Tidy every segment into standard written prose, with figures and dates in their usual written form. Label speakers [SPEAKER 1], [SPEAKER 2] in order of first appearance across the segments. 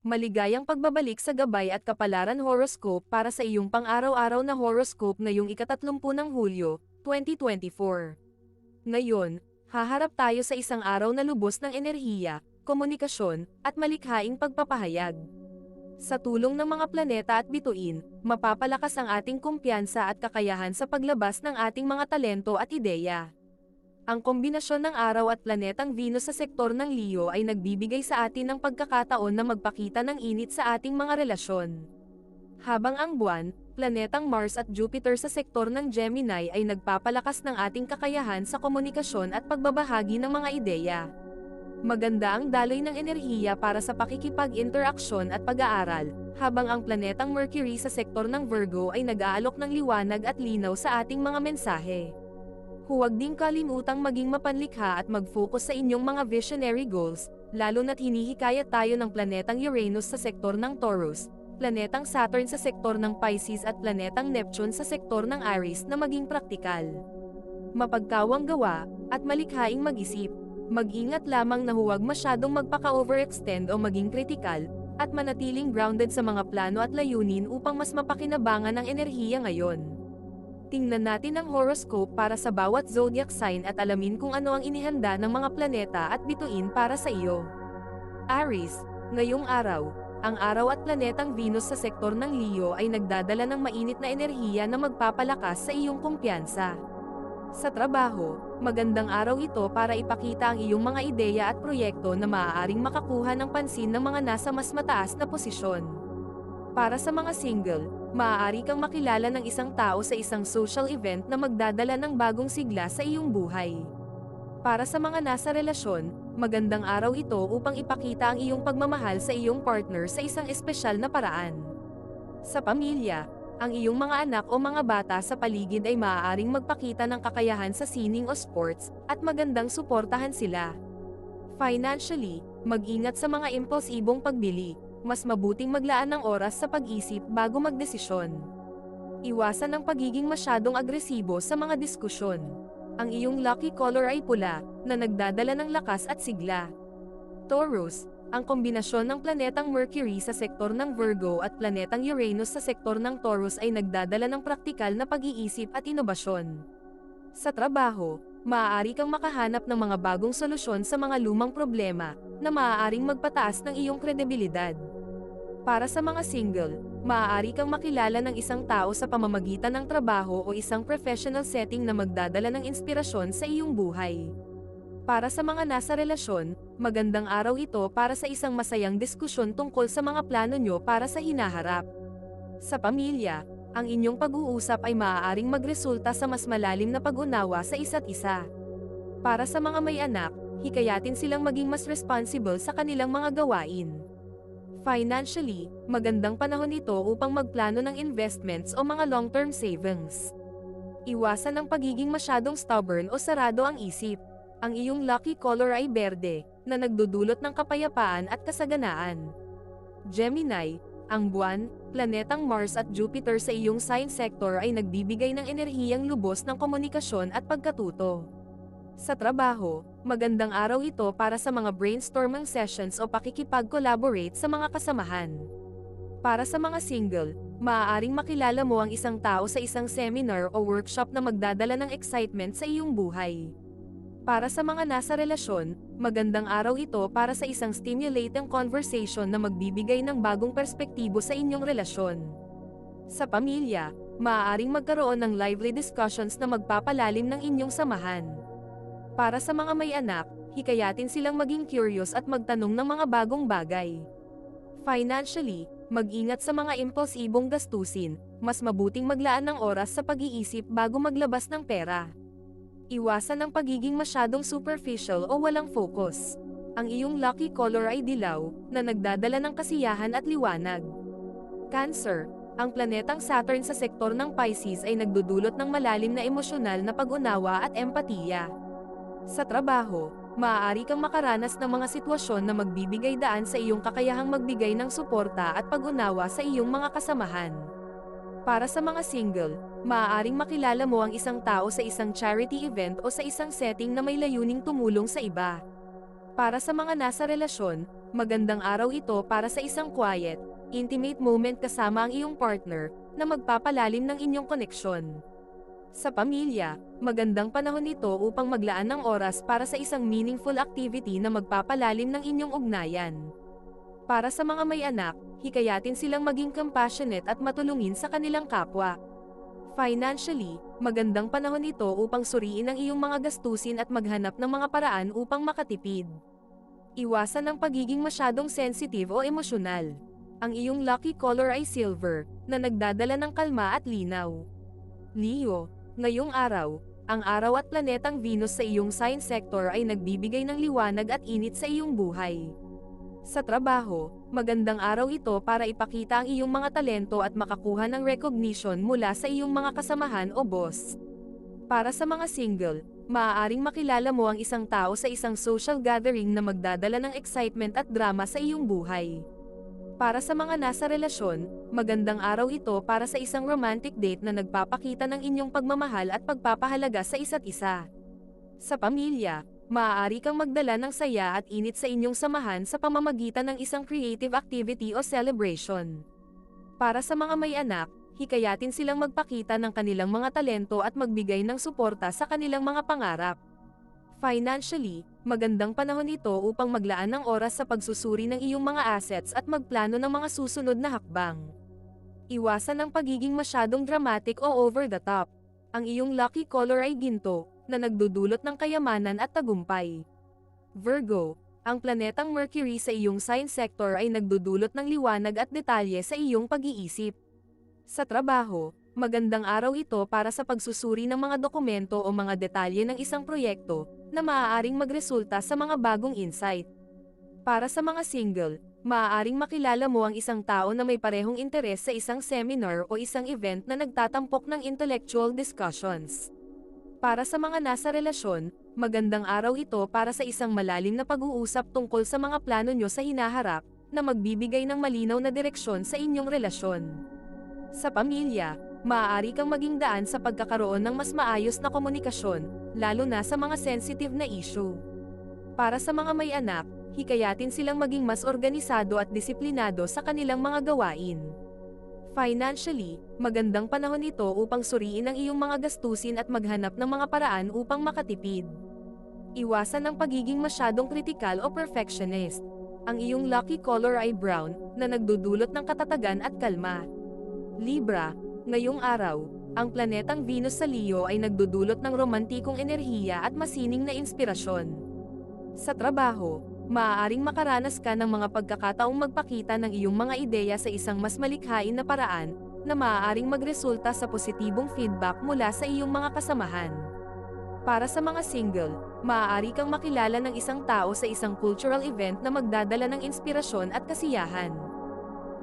[SPEAKER 1] Maligayang pagbabalik sa gabay at kapalaran horoscope para sa iyong pang-araw-araw na horoscope ngayong ika-30 ng Hulyo, 2024. Ngayon, haharap tayo sa isang araw na lubos ng enerhiya, komunikasyon, at malikhaing pagpapahayag. Sa tulong ng mga planeta at bituin, mapapalakas ang ating kumpiyansa at kakayahan sa paglabas ng ating mga talento at ideya. Ang kombinasyon ng araw at planetang Venus sa sektor ng Leo ay nagbibigay sa atin ng pagkakataon na magpakita ng init sa ating mga relasyon. Habang ang buwan, planetang Mars at Jupiter sa sektor ng Gemini ay nagpapalakas ng ating kakayahan sa komunikasyon at pagbabahagi ng mga ideya. Maganda ang daloy ng enerhiya para sa pakikipag-interaksyon at pag-aaral, habang ang planetang Mercury sa sektor ng Virgo ay nag-aalok ng liwanag at linaw sa ating mga mensahe. Huwag ding kalimutang maging mapanlikha at mag-focus sa inyong mga visionary goals, lalo na't hinihikayat tayo ng planetang Uranus sa sektor ng Taurus, planetang Saturn sa sektor ng Pisces at planetang Neptune sa sektor ng Aries na maging praktikal. Mapagkawang gawa, at malikhaing mag-isip. Mag-ingat lamang na huwag masyadong magpaka-overextend o maging kritikal, at manatiling grounded sa mga plano at layunin upang mas mapakinabangan ang enerhiya ngayon. Tingnan natin ang horoscope para sa bawat zodiac sign at alamin kung ano ang inihanda ng mga planeta at bituin para sa iyo. Aries, ngayong araw, ang araw at planetang Venus sa sektor ng Leo ay nagdadala ng mainit na enerhiya na magpapalakas sa iyong kumpiyansa. Sa trabaho, magandang araw ito para ipakita ang iyong mga ideya at proyekto na maaaring makakuha ng pansin ng mga nasa mas mataas na posisyon. Para sa mga single, maaari kang makilala ng isang tao sa isang social event na magdadala ng bagong sigla sa iyong buhay. Para sa mga nasa relasyon, magandang araw ito upang ipakita ang iyong pagmamahal sa iyong partner sa isang espesyal na paraan. Sa pamilya, ang iyong mga anak o mga bata sa paligid ay maaaring magpakita ng kakayahan sa sining o sports, at magandang suportahan sila. Financially, mag-ingat sa mga impulsibong pagbili. Mas mabuting maglaan ng oras sa pag-isip bago magdesisyon. Iwasan ang pagiging masyadong agresibo sa mga diskusyon. Ang iyong lucky color ay pula, na nagdadala ng lakas at sigla. Taurus, ang kombinasyon ng planetang Mercury sa sektor ng Virgo at planetang Uranus sa sektor ng Taurus ay nagdadala ng praktikal na pag-iisip at inobasyon. Sa trabaho, maaari kang makahanap ng mga bagong solusyon sa mga lumang problema, na maaaring magpataas ng iyong kredibilidad. Para sa mga single, maaari kang makilala ng isang tao sa pamamagitan ng trabaho o isang professional setting na magdadala ng inspirasyon sa iyong buhay. Para sa mga nasa relasyon, magandang araw ito para sa isang masayang diskusyon tungkol sa mga plano nyo para sa hinaharap. Sa pamilya, ang inyong pag-uusap ay maaaring magresulta sa mas malalim na pag-unawa sa isa't isa. Para sa mga may anak, hikayatin silang maging mas responsible sa kanilang mga gawain. Financially, magandang panahon ito upang magplano ng investments o mga long-term savings. Iwasan ang pagiging masyadong stubborn o sarado ang isip. Ang iyong lucky color ay berde, na nagdudulot ng kapayapaan at kasaganaan. Gemini, ang buwan, planetang Mars at Jupiter sa iyong sign sector ay nagbibigay ng enerhiyang lubos ng komunikasyon at pagkatuto. Sa trabaho, magandang araw ito para sa mga brainstorming sessions o pakikipag-collaborate sa mga kasamahan. Para sa mga single, maaaring makilala mo ang isang tao sa isang seminar o workshop na magdadala ng excitement sa iyong buhay. Para sa mga nasa relasyon, magandang araw ito para sa isang stimulating conversation na magbibigay ng bagong perspektibo sa inyong relasyon. Sa pamilya, maaaring magkaroon ng lively discussions na magpapalalim ng inyong samahan. Para sa mga may anak, hikayatin silang maging curious at magtanong ng mga bagong bagay. Financially, mag-ingat sa mga impulsibong gastusin, mas mabuting maglaan ng oras sa pag-iisip bago maglabas ng pera. Iwasan ang pagiging masyadong superficial o walang focus. Ang iyong lucky color ay dilaw, na nagdadala ng kasiyahan at liwanag. Cancer, ang planetang Saturn sa sektor ng Pisces ay nagdudulot ng malalim na emosyonal na pag-unawa at empatiya. Sa trabaho, maaari kang makaranas ng mga sitwasyon na magbibigay daan sa iyong kakayahang magbigay ng suporta at pag-unawa sa iyong mga kasamahan. Para sa mga single, maaaring makilala mo ang isang tao sa isang charity event o sa isang setting na may layuning tumulong sa iba. Para sa mga nasa relasyon, magandang araw ito para sa isang quiet, intimate moment kasama ang iyong partner, na magpapalalim ng inyong koneksyon. Sa pamilya, magandang panahon ito upang maglaan ng oras para sa isang meaningful activity na magpapalalim ng inyong ugnayan. Para sa mga may anak, hikayatin silang maging compassionate at matulungin sa kanilang kapwa. Financially, magandang panahon ito upang suriin ang iyong mga gastusin at maghanap ng mga paraan upang makatipid. Iwasan ang pagiging masyadong sensitive o emosyonal. Ang iyong lucky color ay silver, na nagdadala ng kalma at linaw. Leo, ngayong araw, ang araw at planetang Venus sa iyong sign sector ay nagbibigay ng liwanag at init sa iyong buhay. Sa trabaho, magandang araw ito para ipakita ang iyong mga talento at makakuha ng recognition mula sa iyong mga kasamahan o boss. Para sa mga single, maaaring makilala mo ang isang tao sa isang social gathering na magdadala ng excitement at drama sa iyong buhay. Para sa mga nasa relasyon, magandang araw ito para sa isang romantic date na nagpapakita ng inyong pagmamahal at pagpapahalaga sa isa't isa. Sa pamilya, maaari kang magdala ng saya at init sa inyong samahan sa pamamagitan ng isang creative activity o celebration. Para sa mga may anak, hikayatin silang magpakita ng kanilang mga talento at magbigay ng suporta sa kanilang mga pangarap. Financially, magandang panahon ito upang maglaan ng oras sa pagsusuri ng iyong mga assets at magplano ng mga susunod na hakbang. Iwasan ang pagiging masyadong dramatic o over the top. Ang iyong lucky color ay ginto, na nagdudulot ng kayamanan at tagumpay. Virgo, ang planetang Mercury sa iyong sign sector ay nagdudulot ng liwanag at detalye sa iyong pag-iisip. Sa trabaho, magandang araw ito para sa pagsusuri ng mga dokumento o mga detalye ng isang proyekto, na maaaring magresulta sa mga bagong insight. Para sa mga single, maaaring makilala mo ang isang tao na may parehong interes sa isang seminar o isang event na nagtatampok ng intellectual discussions. Para sa mga nasa relasyon, magandang araw ito para sa isang malalim na pag-uusap tungkol sa mga plano nyo sa hinaharap, na magbibigay ng malinaw na direksyon sa inyong relasyon. Sa pamilya, maaari kang maging daan sa pagkakaroon ng mas maayos na komunikasyon, lalo na sa mga sensitive na issue. Para sa mga may anak, hikayatin silang maging mas organisado at disiplinado sa kanilang mga gawain. Financially, magandang panahon ito upang suriin ang iyong mga gastusin at maghanap ng mga paraan upang makatipid. Iwasan ang pagiging masyadong kritikal o perfectionist. Ang iyong lucky color ay brown, na nagdudulot ng katatagan at kalma. Libra, ngayong araw, ang planetang Venus sa Leo ay nagdudulot ng romantikong enerhiya at masining na inspirasyon. Sa trabaho, maaaring makaranas ka ng mga pagkakataong magpakita ng iyong mga ideya sa isang mas malikhain na paraan, na maaaring magresulta sa positibong feedback mula sa iyong mga kasamahan. Para sa mga single, maaari kang makilala ng isang tao sa isang cultural event na magdadala ng inspirasyon at kasiyahan.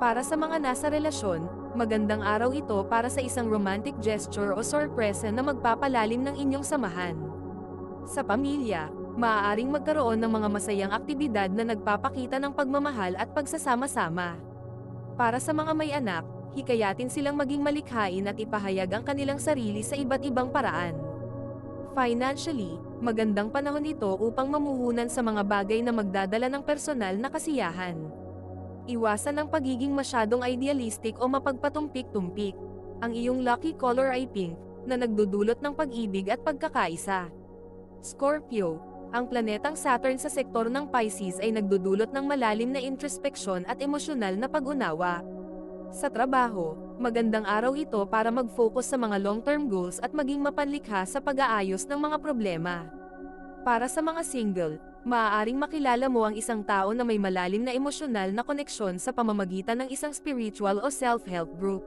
[SPEAKER 1] Para sa mga nasa relasyon, magandang araw ito para sa isang romantic gesture o sorpresa na magpapalalim ng inyong samahan. Sa pamilya, maaaring magkaroon ng mga masayang aktibidad na nagpapakita ng pagmamahal at pagsasama-sama. Para sa mga may anak, hikayatin silang maging malikhain at ipahayag ang kanilang sarili sa iba't ibang paraan. Financially, magandang panahon ito upang mamuhunan sa mga bagay na magdadala ng personal na kasiyahan. Iwasan ang pagiging masyadong idealistic o mapagpatumpik-tumpik. Ang iyong lucky color ay pink, na nagdudulot ng pag-ibig at pagkakaisa. Scorpio, ang planetang Saturn sa sektor ng Pisces ay nagdudulot ng malalim na introspeksyon at emosyonal na pag-unawa. Sa trabaho, magandang araw ito para mag-focus sa mga long-term goals at maging mapanlikha sa pag-aayos ng mga problema. Para sa mga single, maaaring makilala mo ang isang tao na may malalim na emosyonal na koneksyon sa pamamagitan ng isang spiritual o self-help group.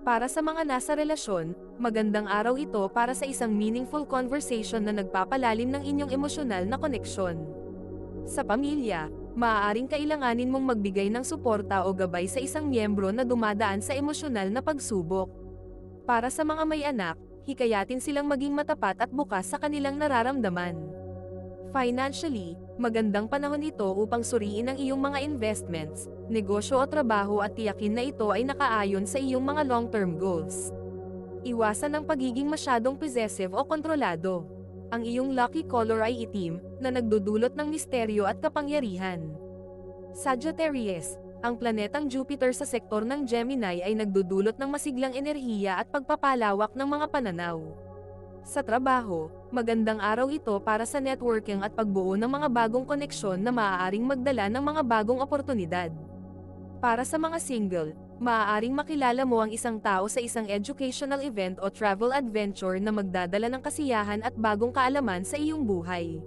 [SPEAKER 1] Para sa mga nasa relasyon, magandang araw ito para sa isang meaningful conversation na nagpapalalim ng inyong emosyonal na koneksyon. Sa pamilya, maaaring kailanganin mong magbigay ng suporta o gabay sa isang miyembro na dumadaan sa emosyonal na pagsubok. Para sa mga may anak, hikayatin silang maging matapat at bukas sa kanilang nararamdaman. Financially, magandang panahon ito upang suriin ang iyong mga investments, negosyo o trabaho at tiyakin na ito ay nakaayon sa iyong mga long-term goals. Iwasan ang pagiging masyadong possessive o kontrolado. Ang iyong lucky color ay itim, na nagdudulot ng misteryo at kapangyarihan. Sagittarius, ang planetang Jupiter sa sektor ng Gemini ay nagdudulot ng masiglang enerhiya at pagpapalawak ng mga pananaw. Sa trabaho, magandang araw ito para sa networking at pagbuo ng mga bagong koneksyon na maaaring magdala ng mga bagong oportunidad. Para sa mga single, maaaring makilala mo ang isang tao sa isang educational event o travel adventure na magdadala ng kasiyahan at bagong kaalaman sa iyong buhay.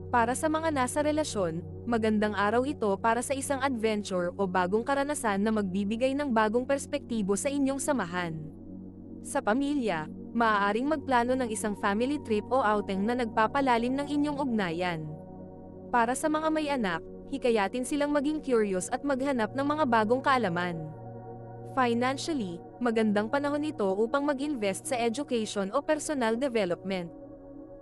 [SPEAKER 1] Para sa mga nasa relasyon, magandang araw ito para sa isang adventure o bagong karanasan na magbibigay ng bagong perspektibo sa inyong samahan. Sa pamilya, maaaring magplano ng isang family trip o outing na nagpapalalim ng inyong ugnayan. Para sa mga may anak, hikayatin silang maging curious at maghanap ng mga bagong kaalaman. Financially, magandang panahon ito upang mag-invest sa education o personal development.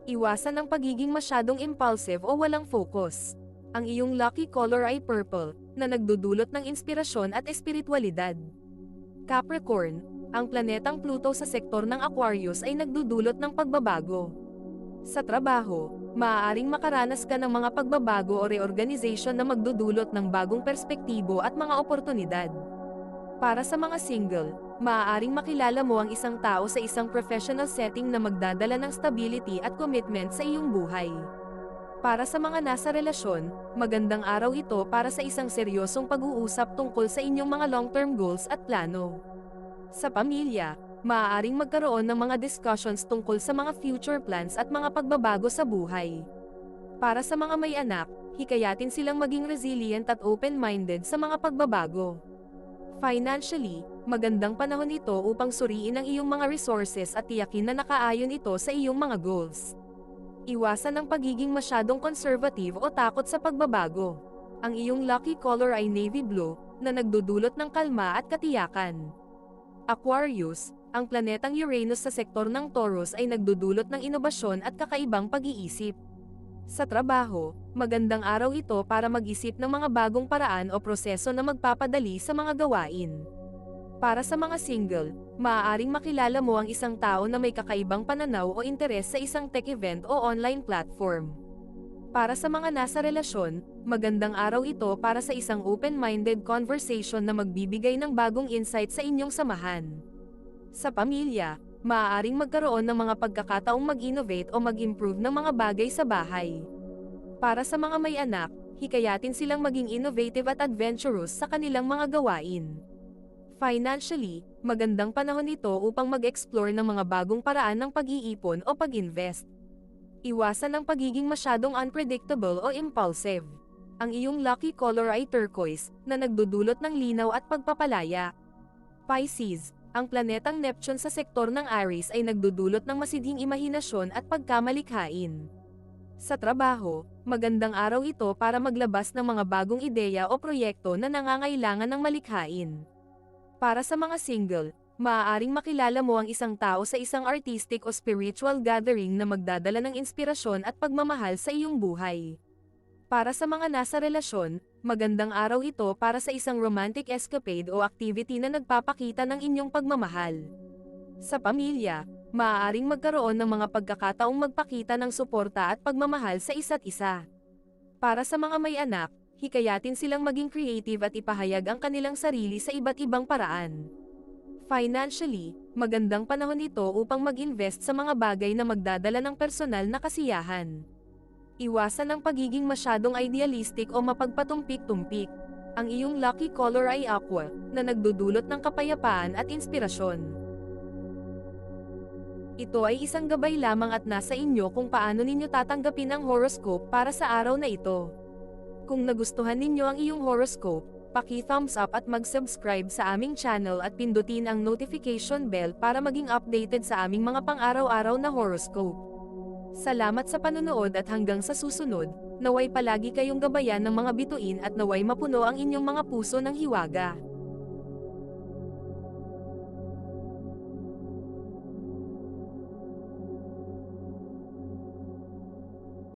[SPEAKER 1] Iwasan ang pagiging masyadong impulsive o walang focus. Ang iyong lucky color ay purple, na nagdudulot ng inspirasyon at espiritualidad. Capricorn, ang planetang Pluto sa sektor ng Aquarius ay nagdudulot ng pagbabago. Sa trabaho, maaaring makaranas ka ng mga pagbabago o reorganization na magdudulot ng bagong perspektibo at mga oportunidad. Para sa mga single, maaaring makilala mo ang isang tao sa isang professional setting na magdadala ng stability at commitment sa iyong buhay. Para sa mga nasa relasyon, magandang araw ito para sa isang seryosong pag-uusap tungkol sa inyong mga long-term goals at plano. Sa pamilya, maaaring magkaroon ng mga discussions tungkol sa mga future plans at mga pagbabago sa buhay. Para sa mga may anak, hikayatin silang maging resilient at open-minded sa mga pagbabago. Financially, magandang panahon ito upang suriin ang iyong mga resources at tiyakin na nakaayon ito sa iyong mga goals. Iwasan ang pagiging masyadong conservative o takot sa pagbabago. Ang iyong lucky color ay navy blue, na nagdudulot ng kalma at katiyakan. Aquarius, ang planetang Uranus sa sektor ng Taurus ay nagdudulot ng inobasyon at kakaibang pag-iisip. Sa trabaho, magandang araw ito para mag-isip ng mga bagong paraan o proseso na magpapadali sa mga gawain. Para sa mga single, maaaring makilala mo ang isang tao na may kakaibang pananaw o interes sa isang tech event o online platform. Para sa mga nasa relasyon, magandang araw ito para sa isang open-minded conversation na magbibigay ng bagong insight sa inyong samahan. Sa pamilya, maaaring magkaroon ng mga pagkakataong mag-innovate o mag-improve ng mga bagay sa bahay. Para sa mga may anak, hikayatin silang maging innovative at adventurous sa kanilang mga gawain. Financially, magandang panahon ito upang mag-explore ng mga bagong paraan ng pag-iipon o pag-invest. Iwasan ang pagiging masyadong unpredictable o impulsive. Ang iyong lucky color ay turquoise, na nagdudulot ng linaw at pagpapalaya. Pisces, ang planetang Neptune sa sektor ng Aries ay nagdudulot ng masidhing imahinasyon at pagkamalikhain. Sa trabaho, magandang araw ito para maglabas ng mga bagong ideya o proyekto na nangangailangan ng malikhain. Para sa mga single, maaaring makilala mo ang isang tao sa isang artistic o spiritual gathering na magdadala ng inspirasyon at pagmamahal sa iyong buhay. Para sa mga nasa relasyon, magandang araw ito para sa isang romantic escapade o activity na nagpapakita ng inyong pagmamahal. Sa pamilya, maaaring magkaroon ng mga pagkakataong magpakita ng suporta at pagmamahal sa isa't isa. Para sa mga may anak, hikayatin silang maging creative at ipahayag ang kanilang sarili sa iba't ibang paraan. Financially, magandang panahon ito upang mag-invest sa mga bagay na magdadala ng personal na kasiyahan. Iwasan ang pagiging masyadong idealistic o mapagpatumpik-tumpik. Ang iyong lucky color ay aqua, na nagdudulot ng kapayapaan at inspirasyon. Ito ay isang gabay lamang at nasa inyo kung paano ninyo tatanggapin ang horoscope para sa araw na ito. Kung nagustuhan ninyo ang iyong horoscope, paki-thumbs up at mag-subscribe sa aming channel at pindutin ang notification bell para maging updated sa aming mga pang-araw-araw na horoscope. Salamat sa panunood at hanggang sa susunod, naway palagi kayong gabayan ng mga bituin at naway mapuno ang inyong mga puso ng hiwaga.